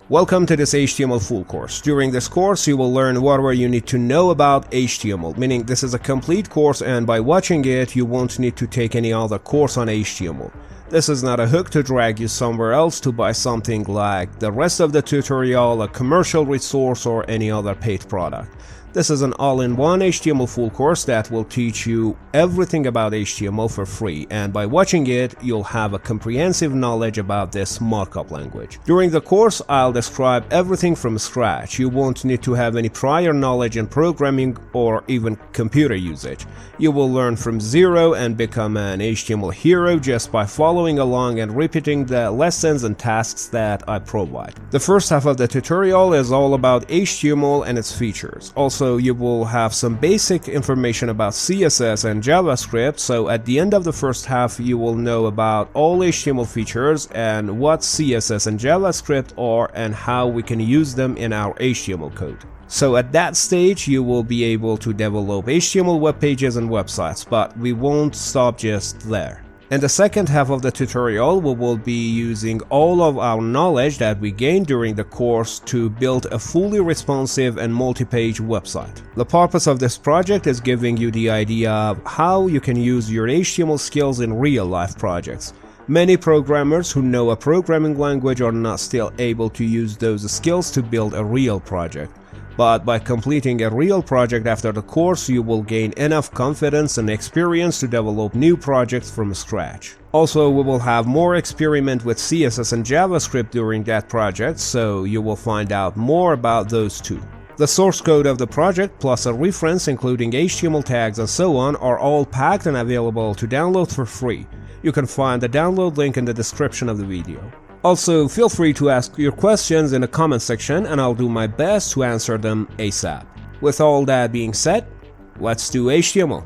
Welcome to this HTML full course. During this course, you will learn whatever you need to know about HTML, meaning this is a complete course and by watching it, you won't need to take any other course on HTML. This is not a hook to drag you somewhere else to buy something like the rest of the tutorial, a commercial resource, or any other paid product. This is an all-in-one HTML full course that will teach you everything about HTML for free, and by watching it, you'll have a comprehensive knowledge about this markup language. During the course, I'll describe everything from scratch. You won't need to have any prior knowledge in programming or even computer usage. You will learn from zero and become an HTML hero just by following along and repeating the lessons and tasks that I provide. The first half of the tutorial is all about HTML and its features. Also, you will have some basic information about CSS and JavaScript, so at the end of the first half you will know about all HTML features and what CSS and JavaScript are and how we can use them in our HTML code. So at that stage you will be able to develop HTML web pages and websites, but we won't stop just there. In the second half of the tutorial, we will be using all of our knowledge that we gained during the course to build a fully responsive and multi-page website. The purpose of this project is giving you the idea of how you can use your HTML skills in real-life projects. Many programmers who know a programming language are not still able to use those skills to build a real project. But by completing a real project after the course, you will gain enough confidence and experience to develop new projects from scratch. Also, we will have more experiment with CSS and JavaScript during that project, so you will find out more about those too. The source code of the project plus a reference including HTML tags and so on are all packed and available to download for free. You can find the download link in the description of the video. Also, feel free to ask your questions in the comment section and I'll do my best to answer them ASAP. With all that being said, let's do HTML.